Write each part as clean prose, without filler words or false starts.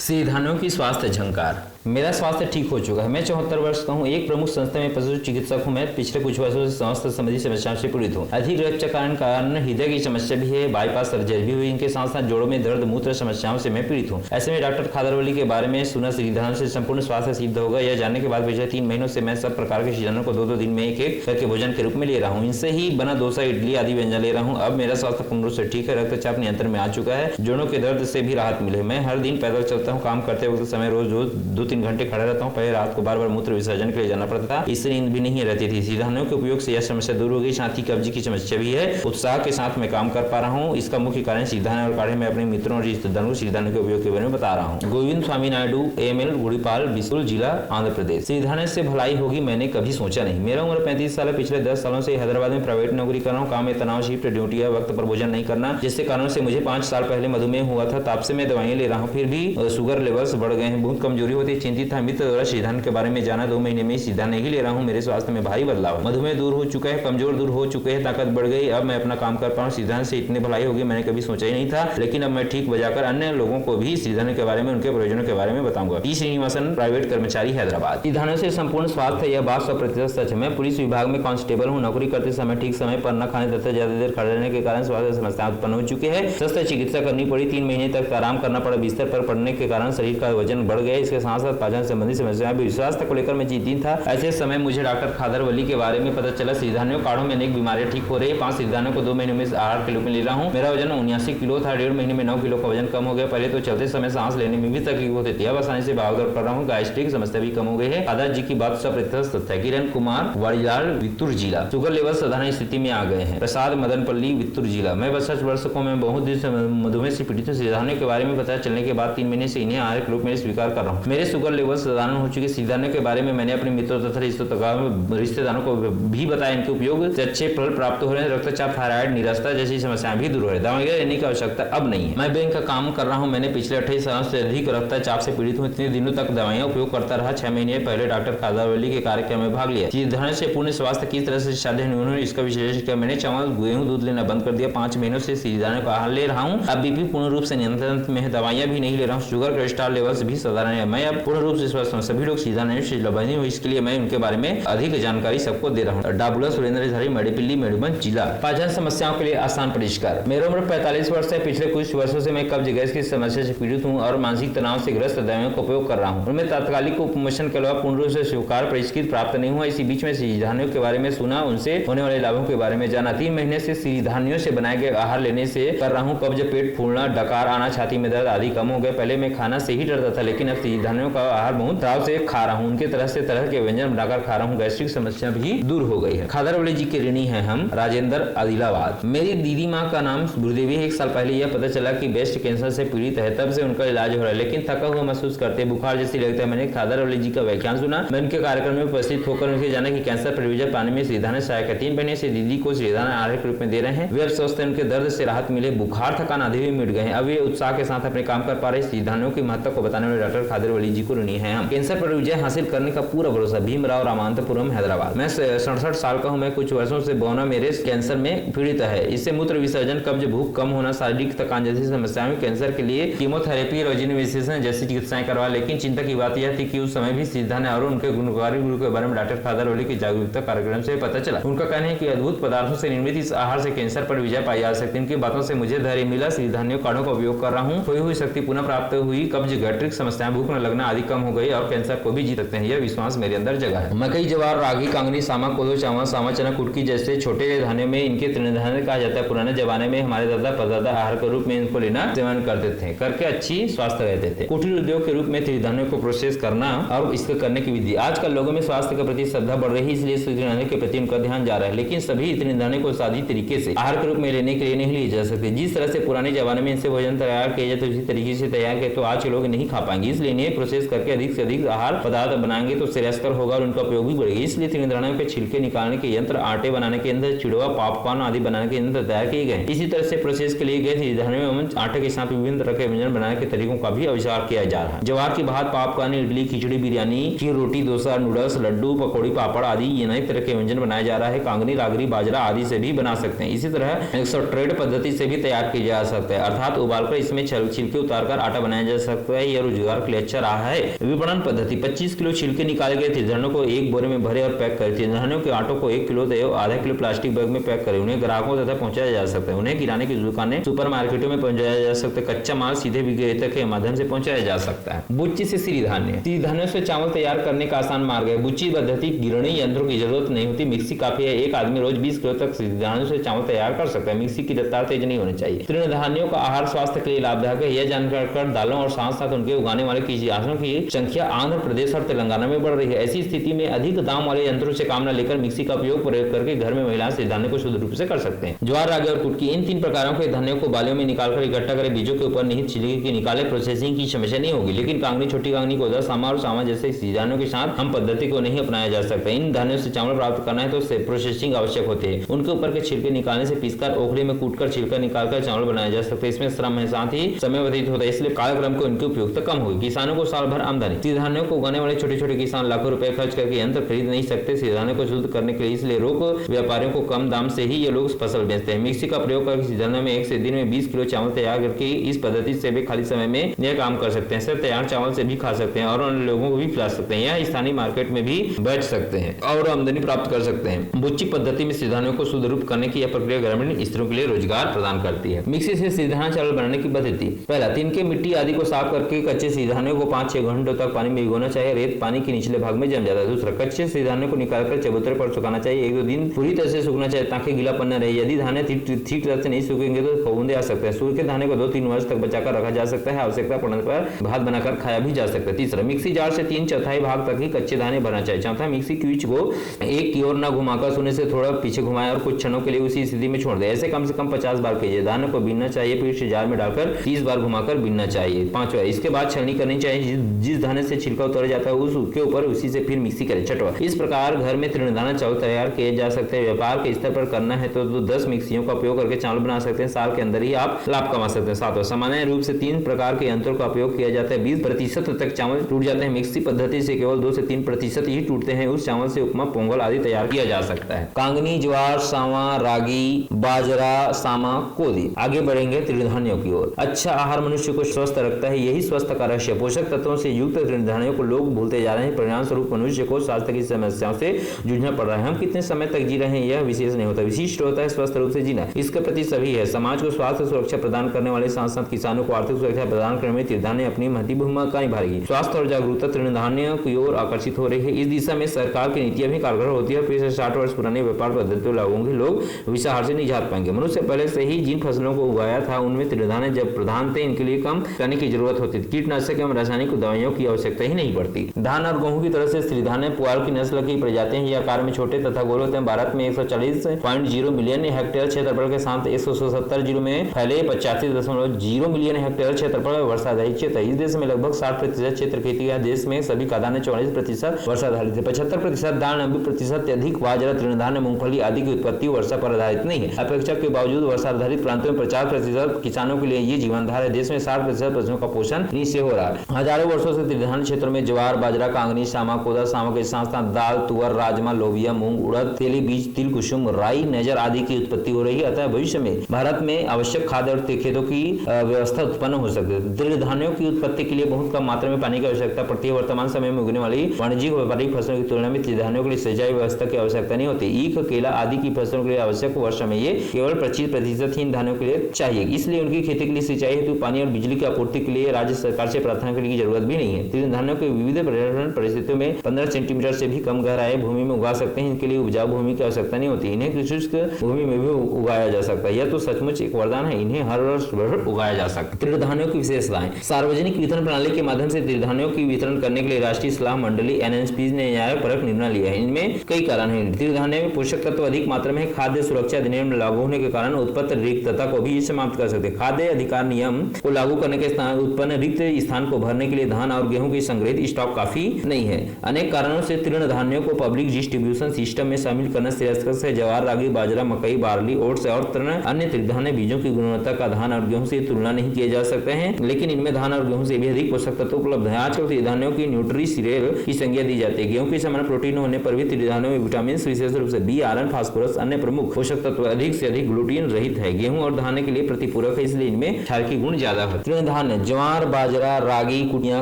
सिधानियों की स्वास्थ्य झंकार। मेरा स्वास्थ्य ठीक हो चुका है। मैं 74 वर्ष का हूँ। एक प्रमुख संस्था में पशु चिकित्सक हूँ। मैं पिछले कुछ वर्षों से स्वास्थ्य संबंधी समस्याओं से पीड़ित हूँ। अधिक रक्तचाप कारण हृदय की समस्या भी है, बाईपास सर्जरी भी हुई। इनके साथ साथ जोड़ों में दर्द, मूत्र समस्याओं से मैं पीड़ित हूँ। ऐसे में डॉक्टर खादरवली के बारे में सुना। सिधानियों से संपूर्ण स्वास्थ्य सिद्ध होगा। यह जानने के बाद पिछले 3 महीनों से मैं सब प्रकार के सिधानियों को 2-2 दिन में एक करके भोजन के रूप में ले रहा हूँ। इनसे ही बना डोसा, इडली आदि व्यंजन ले रहा हूँ। अब मेरा स्वास्थ्य पूर्ण रूप से ठीक है। रक्तचाप नियंत्रण में आ चुका है। जोड़ों के दर्द से भी राहत मिले। मैं हर दिन पैदल चलता हूँ। काम करते वक्त समय रोज 2-3 घंटे खड़ा रहता हूँ। पहले रात को बार-बार मूत्र विसर्जन के लिए जाना पड़ता था। इससे नींद भी नहीं रहती थी। सिधानियों के उपयोग से यह समस्या दूर हो गई। साथ ही कब्ज की समस्या भी है। उत्साह के साथ मैं काम कर पा रहा हूँ। इसका मुख्य कारण सिधानियों और काढ़े में अपने मित्रों और रिश्तेदारों को सिधानियों के उपयोग के बारे में बता रहा हूँ। गोविंद स्वामी नायडू, AML, गुड़ीपाल, बिसुल जिला, आंध्र प्रदेश। सिधानियों से भलाई होगी मैंने कभी सोचा नहीं। मेरा उम्र 35 साल है। पिछले 10 सालों से हैदराबाद में प्राइवेट नौकरी कर रहा हूँ। काम में तनाव, शिफ्ट ड्यूटी है, वक्त पर भोजन नहीं करना, जिसके कारण से मुझे 5 साल पहले मधुमेह हुआ था। तब से मैं दवाइयां ले रहा हूँ, फिर भी शुगर लेवल्स बढ़ गए हैं। बहुत कमजोरी होती है। चिंतित था। मित्र द्वारा सिधानियों के बारे में जाना। 2 महीने में सिधानियों ही ले रहा हूँ। मेरे स्वास्थ्य में भारी बदलाव है। मधुमेह दूर हो चुका है, कमजोर दूर हो चुके हैं, ताकत बढ़ गई। अब मैं अपना काम कर पा रहा हूँ। सिधानियों से इतनी भलाई होगी मैंने कभी सोचा ही नहीं था। लेकिन अब मैं ठीक बजाकर अन्य लोगों को भी सिधानियों के बारे में, उनके प्रयोजनों के बारे में बताऊंगा। टी श्रीनिवासन, प्राइवेट कर्मचारी, हैदराबाद। सिधानियों से संपूर्ण स्वास्थ्य है, यह बात 100% सच है। मैं पुलिस विभाग में कांस्टेबल हूँ। नौकरी करते समय ठीक समय पर न खाने तथा ज्यादा देर खड़े रहने के कारण स्वास्थ्य समस्याएं उत्पन्न हो चुकी है। शस्त्र चिकित्सा करनी पड़ी। 3 महीने तक आराम करना पड़ा। बिस्तर पर पड़ने के कारण शरीर का वजन बढ़ गया। इसके साथ साथ पाचन संबंधी समस्याएं भी। स्वास्थ्य को लेकर मैं चिंतित था। ऐसे समय मुझे डॉक्टर खादरवली के बारे में पता चला। सिधानियों काढ़ों में अनेक बीमारियां ठीक हो रही है। 5 सिधानियों को 2 महीने में आहार के रूप में ले रहा हूँ। मेरा वजन 79 किलो था। 1.5 महीने में 9 किलो का वजन कम हो गया। पहले तो चलते समय सांस लेने में भी तकलीफ होती थी। अब आसानी से भाग दौड़ कर रहा हूँ। गैस्ट्रिक समस्या भी कम हो गई है। खादर जी की बात 100% सत्य है। किरण कुमार, वाड़ीलाल, वित्तुर जिला। शुगर लेवल साधारण स्थिति में आ गए हैं। प्रसाद, मदनपल्ली, वित्तुर जिला। मैं 62 वर्ष को मैं बहुत दिन से मधुमेह से पीड़ित हूँ। सिधानियों के बारे में पता चलने के बाद 3 महीने से इन्हें आहार के रूप में स्वीकार कर रहा हूँ। मेरे शुगर लेवल साधारण हो चुके। सिधानियों के बारे में मैंने अपने मित्रों तथा रिश्तेदारों को भी बताया। इनके उपयोग से अच्छे फल प्राप्त हो रहे हैं। रक्तचाप, थायराइड, निराशा जैसी समस्याएं भी दूर हो रही है। दवाइयां लेने की आवश्यकता अब नहीं है। मैं बैंक का काम कर रहा हूं। मैंने पिछले 28 सालों से अधिक रक्तचाप से पीड़ित हूं। इतने दिनों तक दवाइयां उपयोग करता रहा। 6 महीने पहले डॉक्टर खादरवली के कार्यक्रम में भाग लिया। सिधानियों से पूर्ण स्वास्थ्य किस तरह से साध्य है उन्होंने इसका विश्लेषण किया। मैंने चावल, गेहूं, दूध लेना बंद कर दिया। 5 महीनों से सिधानियों का आहार ले रहा हूं। अब बीपी पूर्ण रूप से नियंत्रण में है। दवाइयां भी नहीं ले रहा हूं। शुगर, कोलेस्ट्रॉल लेवल्स भी साधारण है। मैं अब पूर्ण रूप से स्वस्थ हूं। सभी लोग सिधानियों से लाभान्वित हुए। इसके लिए मैं उनके बारे में अधिक जानकारी सबको दे रहा हूँ। डाबुला, सुरेंद्रधारी, मेडिपिल्ली, मेडुबन जिला। पाचन समस्याओं के लिए आसान परिष्कार। मेरा उम्र 45 वर्ष है। पिछले कुछ वर्षों से मैं कब्ज, गैस की समस्या से पीड़ित हूँ और मानसिक तनाव से ग्रस्त दवाइयों का उपयोग कर रहा हूँ। उनमें तात्कालिक उपशमन के अलावा पूर्ण रूप से स्वीकार परिष्कृत प्राप्त नहीं हुआ। इसी बीच में सिधानियों के बारे में सुना, उनसे होने वाले लाभों के बारे में जाना। 3 महीने से सिधानियों से बनाए गए आहार लेने से कर रहा हूँ। कब्ज, पेट फूलना, डकार आना, छाती में दर्द आदि कम हो गए। पहले मैं खाना से ही डरता था, लेकिन अब सिधानियों का आहार बहुत चाव से खा रहा हूँ। उनके तरह के व्यंजन बनाकर खा रहा हूँ। गैस्ट्रिक समस्या भी दूर हो गई है। खादरवली जी के ऋणी हैं हम। राजेंद्र, आदिलाबाद। मेरी दीदी माँ का नाम गुरुदेवी है। 1 साल पहले यह पता चला कि ब्रेस्ट कैंसर से पीड़ित है। तब से उनका इलाज हो रहा है, लेकिन थका हुआ महसूस करते, बुखार जैसी लगता है। मैंने खादरवली जी का व्याख्यान सुना। मैं उनके कार्यक्रम में उपस्थित होकर उनसे जाना कि कैंसर पर विजय पाने में सिधानियों सहायक है। 3 महीने से दीदी को सिधानियों आहार के रूप में दे रहे हैं। वे अब स्वस्थ हैं। उनके दर्द से राहत मिले। बुखार, थकान आदि भी मिट गए हैं। अब वे उत्साह के साथ अपने काम कर पा रहे। सिधानियों के महत्व को बताने वाले डॉक्टर खादरवली जी को ऋणी है हम। कैंसर पर विजय हासिल करने का पूरा भरोसा। भीमराव, रामांतपुरम, हैदराबाद। मैं 67 साल का हूँ। मैं कुछ वर्षों से बोना मेरेस कैंसर में पीड़ित है। इससे मूत्र विसर्जन, कब्ज, भूख कम होना, शारीरिक थकान जैसी समस्याएं। कैंसर के लिए कीमोथेरेपी, रेजिनोवेसिस जैसी चिकित्साएं करवा। लेकिन चिंता की बात यह थी कि उस समय भी सिधानियों और उनके गुणकारी गुरु के बारे में डॉक्टर खादरवली की जागरूकता कार्यक्रम से पता चला। उनका कहना है कि अद्भुत पदार्थों से निर्मित इस आहार से कैंसर पर विजय पाई जा सकती है। उनकी बातों से मुझे धैर्य मिला। सिधानियों काढ़ों का उपयोग कर रहा हूँ। खोई हुई शक्ति पुनः प्राप्त हुई। कब्ज, गैस्ट्रिक समस्याएं, भूख न लगना आदि कम हो गई और कैंसर को भी जीत सकते हैं। यह विश्वास मेरे अंदर जगा है। मकई, जवार, रागी, कांगनी, सामा, कोदो, चावल, सामा, चना, कुटकी जैसे छोटे धान्यों में इनके तृणधान्य कहा जाता है। पुराने जमाने में हमारे दादा परदादा आहार के रूप में इनको लेना सेवन करते थे, करके अच्छी स्वास्थ्य रहते थे। कुटीर उद्योग के रूप में तृणधान्यों को प्रोसेस करना और इसको करने की विधि। आजकल लोगों में स्वास्थ्य के प्रति श्रद्धा बढ़ रही है, इसलिए तृणधान्य के प्रति उनका ध्यान जा रहा है। लेकिन सभी तृणधान्य को सादी तरीके से आहार के रूप में लेने के लिए नहीं लिए जा सकते। जिस तरह से पुराने जमाने में इनसे भोजन तैयार किया जाता है उसी तरीके से तैयार किया तो आज के लोग नहीं खा पाएंगे। इसलिए इन्हें प्रोसेस प्रोसेस करके अधिक से अधिक आहार पदार्थ बनाएंगे तो श्रेयस्कर होगा और उनका उपयोग भी बढ़ेगा। इसलिए तृणधानियों के छिलके निकालने के यंत्र, आटे बनाने के यंत्र, चिड़वा, पॉपकॉर्न आदि बनाने के यंत्र तैयार किए गए। इसी तरह से प्रोसेस के लिए गए तृणधानियों एवं आटे के साथ विभिन्न तरह के व्यंजन बनाने के तरीकों का भी आविष्कार किया जा रहा है। ज्वार की भात, पॉपकॉर्न, इडली, खिचड़ी, बिरयानी की रोटी, डोसा, नूडल्स, लड्डू, पकौड़ी, पापड़ आदि अनेक तरह के व्यंजन बनाया जा रहा है। कांगनी, रागरी, बाजरा आदि से भी बना सकते हैं। इसी तरह एक्सट्रेड पद्धति से भी तैयार किया जा सकता है, अर्थात उबालकर इसमें छिलके उतारकर आटा बनाया जा सकता है। यह रोजगार के लिए अच्छा रहा है। विपणन पद्धति 25 किलो छिलके निकाले गए तृणधानियों को एक बोरे में भरे और पैक करें। तृणधानियों के आटों को 1 किलो एवं आधा किलो प्लास्टिक बैग में पैक करें। उन्हें ग्राहकों तक पहुंचाया जा सकता है। उन्हें किराने की दुकानें, सुपर मार्केटों में पहुंचाया जा सकता है। कच्चा माल सीधे विक्रेता के माध्यम से पहुंचाया जा सकता है। बुच्ची से सिरीधान्य। सिरीधान्यों से चावल तैयार करने का आसान मार्ग है। बुच्ची पद्धति गिरणी यंत्रों की जरूरत नहीं होती, मिक्सी काफी है। एक आदमी रोज 20 किलो तक सिरीधान्यों से चावल तैयार कर सकता है। मिक्सी की रफ्तार तेज नहीं होनी चाहिए। तृणधानियों का आहार स्वास्थ्य के लिए लाभदायक है। यह जानकर दालों और साथ साथ उनके उगाने वाले कीटनाशकों की संख्या आंध्र प्रदेश और तेलंगाना में बढ़ रही है। ऐसी स्थिति में अधिक दाम वाले यंत्रों से काम न लेकर मिक्सी का उपयोग प्रयोग करके घर में महिलाएं सिरीधान्य को शुद्ध रूप से कर सकते हैं। ज्वार, रागी और कुटकी, इन 3 प्रकारों के धान्यों को बालियों में निकालकर इकट्ठा करें। बीजों के ऊपर निहित छिलके की निकाले। प्रोसेसिंग की समस्या नहीं होगी। लेकिन कांगनी, छोटी कांगनी, कोदा, सामा और सामा जैसे सिरीधान्यों के साथ हम पद्धति को नहीं अपनाया जा सकता। इन धान्यों से चावल प्राप्त करना है तो प्रोसेसिंग आवश्यक होती है। उनके ऊपर के छिलके निकालने से पीसकर ओखली में कूटकर छिलका निकालकर चावल बनाया जा सकता है। इसमें श्रम है, साथ ही समय व्यतीत होता है, इसलिए कार्यक्रम को इनकी उपयोगिता कम होगी। किसानों को साल भर आमदनी। सिरीधान्यों को उगाने वाले छोटे छोटे किसान लाखों रुपए खर्च करके यंत्र खरीद नहीं सकते सिरीधान्यों को शुद्ध करने के लिए, इसलिए रोक व्यापारियों को कम दाम से ही ये लोग फसल बेचते हैं। मिक्सी का प्रयोग करके सिरीधान्यों में एक से दिन में 20 किलो चावल तैयार करके इस पद्धति से भी खाली समय में यह काम कर सकते हैं। सिर्फ तैयार चावल से भी खा सकते हैं और अन्य लोगों को भी खिला सकते हैं। यह स्थानीय मार्केट में भी बेच सकते हैं और आमदनी प्राप्त कर सकते हैं। बुच्ची पद्धति में सिरीधान्यों को शुद्ध रूप करने की यह प्रक्रिया ग्रामीण स्त्रियों के लिए रोजगार प्रदान करती है। मिक्सी से सिरीधान्य चावल बनाने की पद्धति। पहला, तिनके, मिट्टी आदि को साफ करके कच्चे सिरीधान्यों को 5-6 घंटों तक पानी में भिगोना चाहिए। रेत पानी के निचले भाग में जम जाता है। दूसरा, कच्चे सिरीधान्यों को निकालकर चबूतरे पर सुखाना चाहिए। 1-2 दिन पूरी तरह से सूखना चाहिए ताकि गीलापन न रहे। यदि धाने ठीक तरह से नहीं सूखेंगे तो फफूंदे आ सकते हैं। सूखे धाने को 2-3 वर्ष तक बचाकर रखा जा सकता है। आवश्यकता पड़ने पर भात बनाकर खाया भी जा सकता है। तीसरा, मिक्सी जार से 3/4 भाग तक ही कच्चे दाने भरना चाहिए। चौथा, मिक्सी क्विच को एक की ओर न घुमाकर शून्य से थोड़ा पीछे घुमाएं और कुछ क्षणों के लिए उसी स्थिति में छोड़ दें। ऐसे कम से कम 50 बार कीजिए। दाने को बीनना चाहिए, फिर से जार में डालकर 30 बार घुमाकर बीनना चाहिए। पांचवा, इसके बाद छलनी करनी चाहिए। जिस धाने से छिलका उतर जाता है उसके ऊपर उसी से फिर मिक्सी करें। छठवां, इस प्रकार घर में तृणधान्य चावल तैयार किए जा सकते हैं। व्यापार के स्तर पर करना है तो 10 मिक्सियों का उपयोग करके चावल बना सकते हैं। साल के अंदर ही आप लाभ कमा सकते हैं। सातवां, सामान्य रूप से 3 प्रकार के यंत्रों का उपयोग किया जाता है। 20% तक चावल टूट जाते हैं। मिक्सी पद्धति से केवल 2 से 3% ही टूटते हैं। उस चावल से उपमा, पोंगल आदि तैयार किया जा सकता है। कांगनी, ज्वार, सावा, रागी, बाजरा, सामा, कोदी। आगे बढ़ेंगे तृणधान्यों की ओर। अच्छा आहार मनुष्य को स्वस्थ रखता है, यही स्वस्थ का रहस्य। पोषक तत्वों से युक्त तृणधान्यों को लोग भूलते जा रहे हैं। परिणाम स्वरूप मनुष्य को स्वास्थ्य की समस्याओं से जूझना पड़ रहा है। हम कितने समय तक जी रहे हैं यह विशेष नहीं होता, विशिष्ट होता है स्वस्थ रूप से जीना। इसके प्रति सभी है। समाज को स्वास्थ्य सुरक्षा प्रदान करने वाले साथ साथ किसानों को आर्थिक सुरक्षा प्रदान करने में तृणधान्य अपनी महत्वपूर्ण भूमिका निभाएगी। स्वास्थ्य और जागरूकता तृणधान्य की ओर आकर्षित हो रही है। इस दिशा में सरकार की नीतियां भी कारगर होती है। पिछले 60 वर्ष पुराने व्यापार पद्धतियों लागू होंगे, लोग विषाहार से निजात पाएंगे। मनुष्य पहले से ही जिन फसलों को उगाया था उनमें तृणधान्य जब प्रधान थे, इनके लिए कम करने की जरूरत होती थी। कीटनाशक एवं रासायनिक दवाइयों की आवश्यकता ही नहीं पड़ती। धान और गेहूं की तरह से सिरीधान्य पुआल की नस्ल की प्रजातियां ही आकार में छोटे तथा गोल होते हैं। भारत में 140.0 मिलियन हेक्टेयर क्षेत्रफल के साथ 170 जिलों में फैले 85.0 मिलियन हेक्टेयर क्षेत्रफल वर्षाधारित क्षेत्र। इस देश में लगभग 60% क्षेत्र खेती है। देश में सभी खाद्यान्न 44% वर्षाधारित है। 75% दाल, 90% अधिक बाजरा, तृणधान्य, मूंगफली आदि की उत्पत्ति वर्षा पर आधारित नहीं है। अपेक्षा के बावजूद वर्षाधारित प्रांतों में 50% किसानों के लिए ये जीवनधारा है। देश में 60% पशुओं का पोषण इनसे हो रहा है। हजारों वर्षों से तृणधान्य क्षेत्रों में ज्वार, बाजरा, कांगनी, सामा, कोदा, सामा के साथ साथ दाल, तुअर, राजमा, लोबिया, मूंग, उड़द, तेली बीज, तिल, कुसुम, राई, नजर आदि की उत्पत्ति हो रही है। अतः भविष्य में भारत में आवश्यक खाद्य और खेतों की व्यवस्था उत्पन्न हो सकती है। तृणधान्यों की उत्पत्ति के लिए बहुत कम मात्रा में पानी की आवश्यकता पड़ती है। वर्तमान समय में उगने वाली वाणिज्यिक व्यापारिक फसलों की तुलना में तृणधान्यों के लिए सिंचाई व्यवस्था की आवश्यकता नहीं होती। ईख, केला आदि की फसलों के लिए आवश्यक वर्षा में ये केवल 25% ही धान्यों के लिए चाहिए। इसलिए उनकी खेती के लिए सिंचाई हेतु पानी और बिजली की आपूर्ति के लिए राज्य सरकार से प्रार्थना करने की जरूरत भी नहीं है। तृणधान्यों के विविध पर्यावरण परिस्थितियों में 15 सेंटीमीटर से भी कम गहराई भूमि में उगा सकते हैं। इनके लिए उपजाऊ भूमि की आवश्यकता नहीं होती। इन्हें शुष्क भूमि में भी उगाया जा सकता है। यह तो सचमुच एक वरदान है। इन्हें हर वर्ष उगाया जा सकता है। तृणधान्यों की विशेषताएं। सार्वजनिक वितरण प्रणाली के माध्यम से तृणधान्यों की वितरण करने के लिए राष्ट्रीय सलाह मंडली एनएसपी ने न्यायपरक निर्णय लिया है। इनमें कई कारण हैं। तृणधान्य में पोषक तत्व अधिक मात्रा में खाद्य सुरक्षा अधिनियम लागू होने के कारण उत्पन्न रिक्तता को भी समाप्त कर सकते हैं। खाद्य अधिकार नियम को लागू करने के उत्पन्न रिक्त स्थान को भरने के लिए धान और गेहूं की संग्रहित स्टॉक काफी नहीं है। अनेक कारणों से तृणधान्यों को पब्लिक डिस्ट्रीब्यूशन सिस्टम में शामिल करना श्रेयस्कर है। ज्वार, रागी, बाजरा, मकई, बार्ली, ओट्स और अन्य तृणधान्य बीजों की गुणवत्ता का धान और गेहूं से तुलना नहीं किए जा सकते हैं, लेकिन इनमें धान और गेहूं से भी अधिक पोषक तत्व उपलब्ध है। आजकल तृणधान्यों की न्यूट्री सीरियल की संज्ञा दी जाती है। गेहूं के समान प्रोटीन होने पर भी तृणधान्यों में विटामिन, विशेष रूप से बी, आयरन, फास्फोरस, अन्य प्रमुख पोषक तत्व अधिक से अधिक ग्लूटीन रहित है। गेहूं और धान के लिए प्रतिपूरक है, इसलिए इनमें क्षारीय गुण ज्यादा है। तृणधान्य ज्वार, बाजरा, रागी, कुटिया,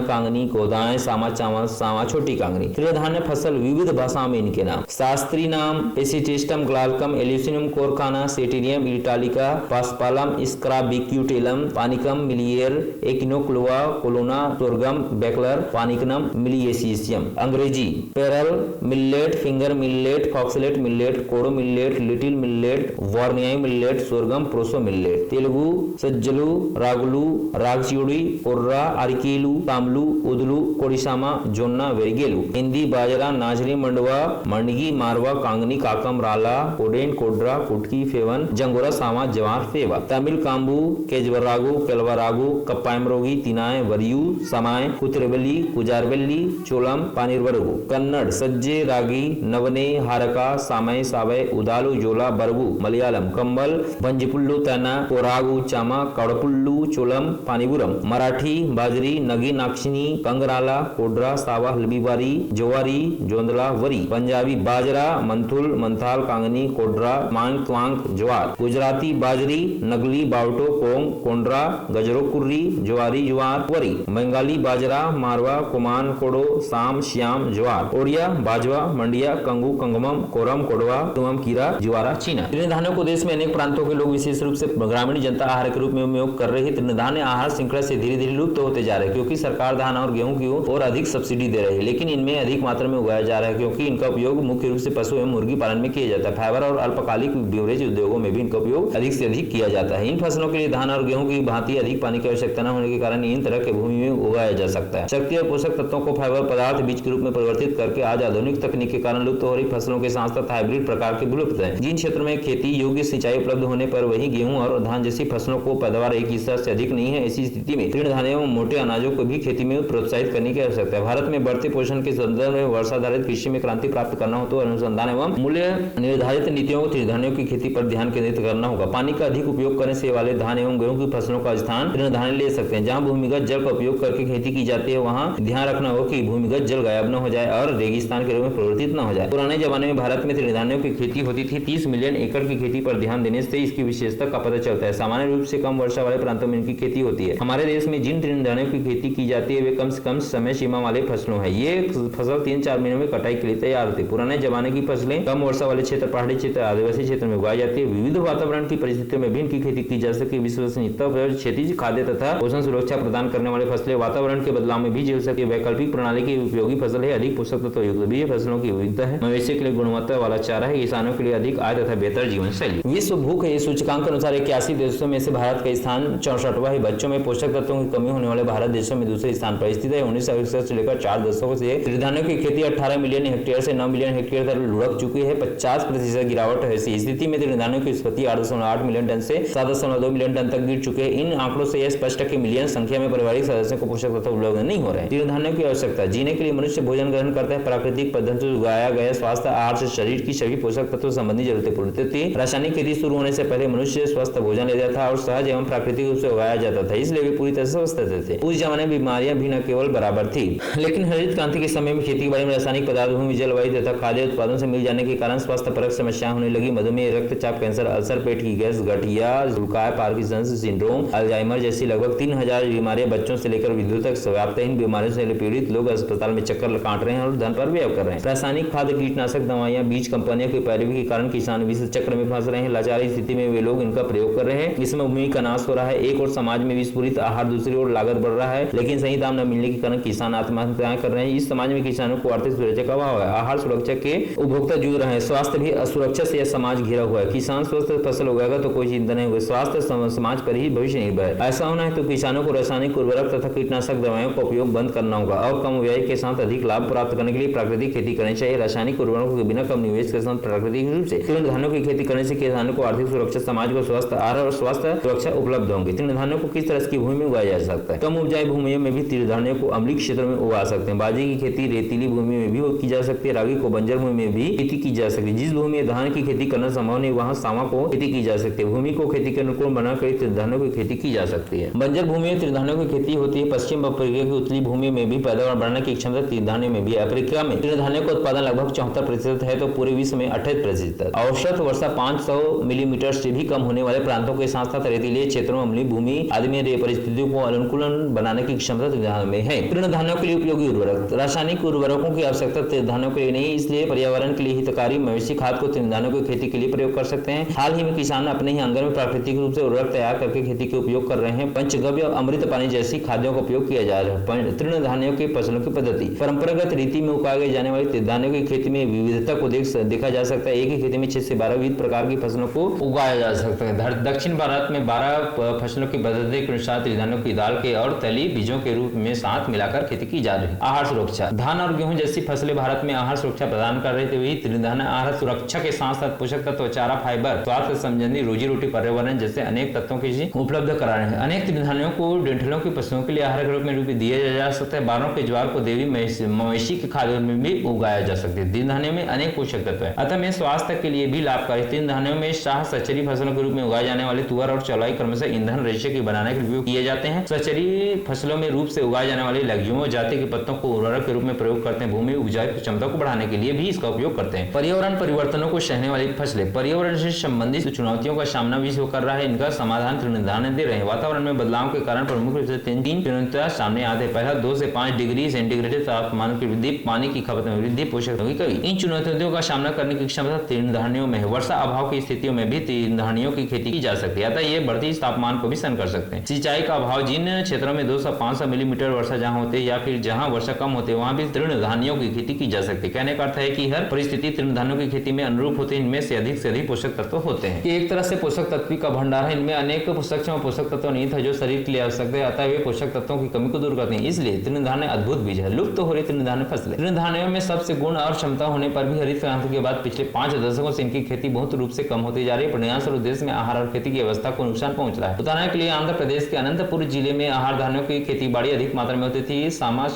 कांगनी, गोदाएं, सामा, चावल, सामा, छोटी कांगनी। तृणधान्य फसल विविध भाषाओं में इनके नाम: शास्त्रीय नाम पेसिटिस्टम ग्लाल्कम, एल्यूसिनियम कोरकाना, सेटेरियम इटालिका, पास्पालम, स्क्राबिक्यूटेलम, पानिकम, मिलियर, एकिनोक्लोआ, कोलोना, सोर्गम, बेकलर, पानिकनम, मिलिएसियम। अंग्रेजी: pearl millet, finger millet, foxtail millet, kodo millet, little millet, वार्नियाई millet, sorghum, proso millet. Telugu: सज्जलू, रागुलू, रागचियोड़ी, कोर्रा, अरिकेलू, तामलू, उदलू, कोडिसामा, जोन्ना, वेरिगेलू। हिंदी: बाजरा, नाजरी, मंडवा, मंडगी, मारवा, कांगनी, काकम, राला, कोडेन, कोड्रा, कुटकी, फेवन, जंगोरा, सामा, जवार, फेवा। तमिल: कांबू, केजवरागु, केलवरागु, कप्पायमरोगी, तिनाय, वरियू, समाय, कुतरेबली, कुजारबेली, चोलम, पानिरवरगु। कन्नड़: सज्जे, रागी, नवने, हारका, सामय, सावय, उदालू, जोला, बरगु। मलयालम: कंबल, बंजिपुल्लू, तना, कोरागु, चामा, कड़पुल्लू, चोलम, पानीपुरम। मराठी: बाजरी, नगी, नाक्षिनी, कंगराला, कोड्रा, सावा, हल्बीबारी, जोवारी, जोंदला, वरी। पंजाबी: बाजरा, मंथुल, मंथाल, कांगनी, कोड्रा, मांग, त्वांग, ज्वार। गुजराती: बाजरी, नगली, बावटो, कोंग, कोंड्रा, गजरो, कुर्री, ज्वारी, ज्वार, वरी। बंगाली: बाजरा, मारवा, कुमान, कोडो, साम, श्याम, ज्वार। ओडिया: बाजवा, मंडिया, कंगू, कंगमम, कोरम, कोडवा, तुमम, कीरा, ज्वारा, चीना। तृणधान्यों को देश में अनेक प्रांतों के लोग विशेष रूप से ग्रामीण जनता आहार के रूप में उपयोग कर रही है। तृणधान्य आहार श्रृंखला से धीरे धीरे लुप्त होते जा रहे हैं, क्योंकि सरकार धान और गेहूं की ओर अधिक सब्सिडी दे रही है, लेकिन इनमें अधिक मात्रा में उगाया जा रहा है, क्योंकि इनका उपयोग मुख्य रूप से पशु एवं मुर्गी पालन में किया जाता है। फाइबर और अल्पकालिक ब्यूरेज उद्योगों में भी इनका उपयोग अधिक से अधिक किया जाता है। इन फसलों के लिए धान और गेहूं की भांति अधिक पानी की आवश्यकता न होने के कारण इन तरह के भूमि में उगाया जा सकता है। शक्ति और पोषक तत्वों को फाइबर पदार्थ बीज के रूप में परिवर्तित करके आज आधुनिक तकनीक के कारण लुप्त हो रही फसलों के साथ साथ हाइब्रिड प्रकार के विलुप्त है। जिन क्षेत्रों में खेती योग्य सिंचाई उपलब्ध होने पर वही गेहूं और धान जैसी फसलों को पैदावार एक हिस्सा से अधिक नहीं है। ऐसी स्थिति में तृणधान्य एवं मोटे अनाजों को भी खेती में प्रोत्साहित करने की आवश्यकता है। भारत में बढ़ते पोषण के संदर्भ में वर्षाधारित कृषि में क्रांति प्राप्त करना हो तो अनुसंधान एवं मूल्य निर्धारित नीतियों को तृणधान्यों की खेती पर ध्यान केंद्रित करना होगा। पानी का अधिक उपयोग करने से वाले धान एवं गेहूं की फसलों का स्थान तृणधान्य ले सकते हैं। जहां भूमिगत जल का उपयोग करके खेती की जाती है वहां ध्यान रखना होगा कि भूमिगत जल गायब न हो जाए और रेगिस्तान के रूप में परिवर्तित न हो जाए। पुराने जमाने में भारत में तृणधान्यों की खेती होती थी। 30 मिलियन एकड़ की खेती पर ध्यान देने से इसकी विशेषता का पता चलता है। सामान्य रूप से कम वर्षा वाले प्रांतों में इनकी खेती होती है। हमारे देश में जिन तृणधान्यों की खेती की जाती है वे कम से कम समय सीमा वाले फसलों है। ये फसल 3-4 महीनों में कटाई के लिए तैयार होती है। पुराने जमाने की फसलें कम वर्षा वाले क्षेत्र, पहाड़ी क्षेत्र, आदिवासी क्षेत्र में उगाई जाती है। विविध वातावरण की परिस्थितियों में भी इनकी खेती की जा सकती है। विश्वसनीयता, क्षैतिज खाद्य तथा पोषण सुरक्षा प्रदान करने वाले फसलें वातावरण के बदलाव में भी झेल सकती है। वैकल्पिक प्रणाली की उपयोगी फसल है। अधिक पोषक तत्व युक्त बीज फसलों की विविधता है। मवेशी के लिए गुणवत्ता वाला चारा है। किसानों के लिए अधिक आय तथा बेहतर जीवन शैली। विश्व भूख सूचकांक के अनुसार 81 देशों में से भारत का स्थान 64वां है। बच्चों में पोषक तत्वों की कमी होने वाले भारत देशों में दूसरे स्थान पर स्थित है। 1961 से लेकर 4 दशकों से तृणधान्यों की खेती 18 मिलियन हेक्टेयर से 9 मिलियन हेक्टेयर तक लुढ़क चुकी है। 50% गिरावट है। इसी स्थिति में तृणधान्यों की उत्पत्ति 8.8 मिलियन टन से 7.2 मिलियन टन तक गिर चुके हैं। इन आंकड़ों से यह स्पष्ट है कि मिलियन संख्या में पारिवारिक सदस्यों को पोषक तत्व उपलब्ध नहीं हो रहे हैं। तृणधान्यों की आवश्यकता: जीने के लिए मनुष्य भोजन ग्रहण करता है। प्राकृतिक पद्धति से उगाया गया स्वास्थ्य आहार से शरीर की सभी पोषक तत्व संबंधी जरूरतें पूरी होती थी। रासायनिक खेती शुरू होने से पहले मनुष्य स्वस्थ भोजन लेता था और सहज एवं प्राकृतिक रूप से उगाया जाता था, इसलिए वे पूरी तरह से स्वस्थ रहते थे। उस जमाने में बीमारियां भी न केवल बराबर थी, लेकिन हरित क्रांति के समय में खेती बाड़ी में रासायनिक पदार्थ, भूमि, जलवायु तथा खाद्य उत्पादन से मिल जाने के कारण स्वास्थ्य परक समस्याएं होने लगी। मधुमेह, रक्तचाप, कैंसर, अल्सर, पेट की गैस, गठिया, जुलकाय, पार्किंसंस सिंड्रोम, अल्जाइमर जैसी लगभग 3000 बीमारियां बच्चों से लेकर वृद्धों तक व्याप्त हैं। इन बीमारियों से पीड़ित लोग अस्पताल में चक्कर काट रहे हैं और धन पर व्यय कर रहे हैं। रासायनिक खाद्य, कीटनाशक दवाइयां, बीज कंपनियों की पैरवी के कारण किसान विष चक्र में फंस रहे हैं। लाचारी स्थिति में वे लोग इनका प्रयोग कर रहे हैं। इसमें भूमि का नाश हो रहा है। एक और समाज में विषपूरित आहार, दूसरी ओर लागत बढ़ रहा है, लेकिन सही दाम न मिलने के कारण किसान आत्महत्याएं कर रहे हैं। इस समाज में किसानों को आर्थिक सुरक्षा का अभाव है। आहार सुरक्षा के उपभोक्ता जूझ रहे हैं। स्वास्थ्य भी असुरक्षा से यह समाज घिरा हुआ है। किसान स्वस्थ फसल उगाएगा तो कोई चिंता नहीं होगी। स्वास्थ्य समाज पर ही भविष्य निर्भर है। ऐसा होना है तो किसानों को रासायनिक उर्वरक तथा कीटनाशक दवाओं का उपयोग बंद करना होगा और कम व्यय के साथ अधिक लाभ प्राप्त करने के लिए प्राकृतिक खेती करनी चाहिए। रासायनिक उर्वरकों के बिना कम निवेश के साथ प्राकृतिक रूप से तृणधान्यों की खेती करने से किसानों को आर्थिक सुरक्षा, समाज को स्वस्थ आहार और स्वास्थ्य सुरक्षा उपलब्ध होंगी। तृणधान्यों को किस तरह की भूमि में उगाया जा सकता है? कम उपजाऊ भूमियों में भी भी तृणधान्यों को अम्लीय क्षेत्रों में उगा सकते हैं। बाजरे की खेती रेतीली भूमि में भी की जा सकती है। रागी को बंजर भूमि में भी खेती की जा सकती है। जिस भूमि में धान की खेती करना संभव नहीं वहां सावा को खेती की जा सकती है। भूमि को खेती के अनुकूल बनाकर तृणधान्यों की खेती की जा सकती है। बंजर भूमि में तृणधान्यों की खेती होती है। पश्चिम अफ्रीका की उतली भूमि में भी पैदावार बढ़ाने की क्षमता तृणधान्यों में भी। अफ्रीका में तृणधान्यों का उत्पादन लगभग 74% है तो पूरे विश्व में 28%। औसत वर्षा 500 मिलीमीटर से भी कम होने वाले प्रांतों के साथ साथ रेतीले क्षेत्रों, अम्लीय भूमि आदि में परिस्थितियों को अनुकूलन बनाने की क्षमता तृणधान्यों में है। तृणधान्यों के लिए उपयोगी उर्वरक। रासायनिक उर्वरकों की आवश्यकता तृणधान्यों के लिए नहीं, इसलिए पर्यावरण के लिए हितकारी मवेशी खाद को तृणधान्यों की खेती के लिए प्रयोग कर सकते हैं। हाल ही में किसान अपने ही आंगन में प्राकृतिक रूप से उर्वरक तैयार करके खेती के उपयोग कर रहे हैं। पंचगव्य, अमृत पानी जैसी खाद्यों का उपयोग किया जा रहा है। तृणधान्यों के फसलों की पद्धति। परंपरागत रीति में उगाए जाने वाली तृणधान्यों की खेती में विविधता को देखा जा सकता है। एक ही खेती में 6 से 12 विविध प्रकार की फसलों को उगाया जा सकता है। दक्षिण भारत में 12 फसलों की पद्धति के अनुसार तृणधान्यों की दाल के और तली बीजों के रूप में साथ मिलाकर खेती की जा रही है। आहार सुरक्षा। धान और गेहूं जैसी फसलें भारत में आहार सुरक्षा प्रदान कर रही थी। वही तृणधान्य आहार सुरक्षा के साथ साथ पोषक तत्व, चारा, फाइबर, स्वास्थ्य संबंधी, रोजी रोटी, पर्यावरण जैसे अनेक तत्वों की उपलब्ध करा रहे हैं। अनेक तृणधान्यों को डेंठलों की फसलों के लिए आहार के रूप में दिया जा सकता है। बालों के ज्वार को देवी मवेशी के खाद्य में भी उगाया जा सकता है। तृणधान्यों में अनेक पोषक तत्व है, अतः में स्वास्थ्य के लिए भी लाभकारी। तृणधान्यों में शाह सचरी फसलों के रूप में उगाए जाने वाले तुअर और चौलाई क्रमशः ईंधन रेशे के बनाने के उपयोग किए जाते हैं। सचरी फसलों में रूप से उगाए जाने वाले लग्युमो जाति के पत्तों को उर्वरक के रूप में प्रयोग करते हैं। भूमि उपजाऊ क्षमता को बढ़ाने के लिए भी इसका उपयोग करते हैं। पर्यावरण परिवर्तनों को सहने वाली फसलें। पर्यावरण से संबंधित चुनौतियों का सामना विश्व कर रहा है, इनका समाधान तृणधान्य दे रहे हैं। वातावरण में बदलाव के कारण प्रमुख रूप से तीन चुनौतियां सामने आते हैं। पहला 2 से 5 डिग्री सेंटीग्रेड तापमान की वृद्धि, पानी की खपत में वृद्धि, पोषक तत्वों की कमी। इन चुनौतियों का सामना करने की क्षमता तृणधान्यों में है। वर्षा अभाव की स्थितियों में भी तृणधान्यों की खेती की जा सकती है, अतः ये बढ़ती तापमान को भी सहन कर सकते हैं। सिंचाई का अभाव। जिन क्षेत्रों में 200 से 500 मिलीमीटर वर्षा जहां होती है या फिर जहां वर्षा कम होती है वहां भी तृणधान्यों की खेती की जा सकती है। कहने का अर्थ है कि हर परिस्थिति तृणधान्यों की खेती में अनुरूप होती है। इनमें से अधिक पोषक तत्व होते हैं। ये एक तरह से पोषक तत्व का भंडार है। इनमें अनेक सूक्ष्म पोषक तत्व निहित है जो शरीर के लिए आवश्यक है, अतः वे पोषक तत्वों की कमी को दूर करते हैं। इसलिए तृणधान्य अद्भुत बीज है। लुप्त हो रही तृणधान्य फसलें। तृणधान्यों में सबसे गुण और क्षमता होने पर भी हरित क्रांति के बाद पिछले 5 दशकों से इनकी खेती बहुत रूप से कम होती जा रही है। परिणामस्वरूप देश में आहार और खेती की व्यवस्था को नुकसान पहुंच रहा है। उदाहरण के लिए आंध्र प्रदेश के अनंतपुर जिले में आहार धान्यों की खेती बाड़ी अधिक मात्रा में होती थी। सामा,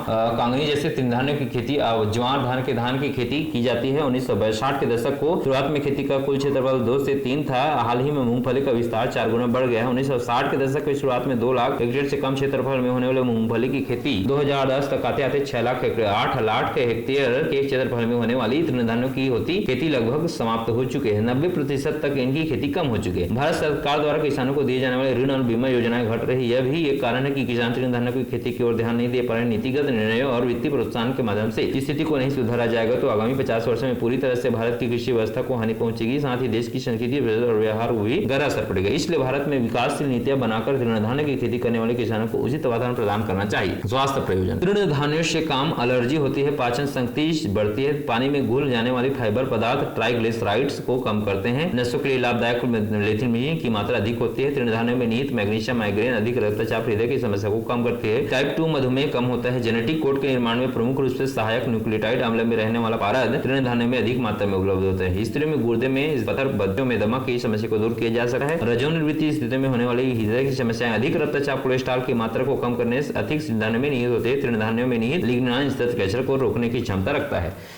कांगनी जैसे तृणधान्यों की खेती, ज्वार धान की खेती की जाती है। 1960 के दशक को शुरुआत में खेती का कुल क्षेत्रफल 2 से 3 था। हाल ही में मूंगफली का विस्तार 4 गुना बढ़ गया है। 1960 के दशक की शुरुआत में 2 लाख हेक्टेयर से कम क्षेत्रफल में होने वाले मूंगफली की खेती 2010 तक आते 6 लाख हेक्टेयर 8 लाख हेक्टेयर के क्षेत्रफल में होने वाली तृणधान्यों की होती खेती लगभग समाप्त हो चुके हैं। 90% तक इनकी खेती कम हो चुकी है। भारत सरकार द्वारा किसानों को दिए जाने वाले ऋण और बीमा योजनाएं घट रही। यह भी एक कारण है कि किसान तृणधान्यों की खेती की ओर ध्यान नहीं दे पा रहे। नीतिगत निर्णयों और वित्तीय प्रोत्साहन के माध्यम से स्थिति को नहीं सुधारा जाएगा तो आगामी 50 वर्षों में पूरी तरह से भारत की कृषि व्यवस्था को हानि पहुंचेगी, साथ ही देश की संस्कृति और व्यवहार को भी गहरा असर पड़ेगा। इसलिए भारत में विकासशील नीतियां बनाकर तृणधान्य की खेती करने वाले किसानों को उचित वातावरण प्रदान करना चाहिए। स्वास्थ्य प्रयोजन। तृणधान्यों से कम एलर्जी होती है, पाचन शक्ति बढ़ती है, पानी में घुल जाने वाली फाइबर पदार्थ ट्राइग्लिसराइड्स को कम करते हैं, नसों के लिए लाभदायक लिथियम की मात्रा अधिक होती है। तृणधान्यों में निहित मैग्नीशियम माइग्रेन, अधिक रक्तचाप, हृदय की समस्या को कम करती है। टाइप 2 मधुमेह कम होता है। जेनेटिक कोड के निर्माण में प्रमुख रूप से सहायक न्यूक्लियोटाइड अम्ल में रहने वाला पारद तृणधान्यों में अधिक मात्रा में उपलब्ध होता है। स्त्रियों में गुर्दे में पत्थर, बच्चों में दमा की समस्या को दूर किया जा सकता है। रजोनिवृत्ति स्थिति में होने वाली हृदय की समस्याएं, अधिक रक्तचाप, कोलेस्ट्रॉल की मात्रा को कम करने से अधिक तृणधान्यों में निहित होते हैं। तृणधान्यों में निहित लिग्नान स्तर कैंसर को रोकने की क्षमता रखता है।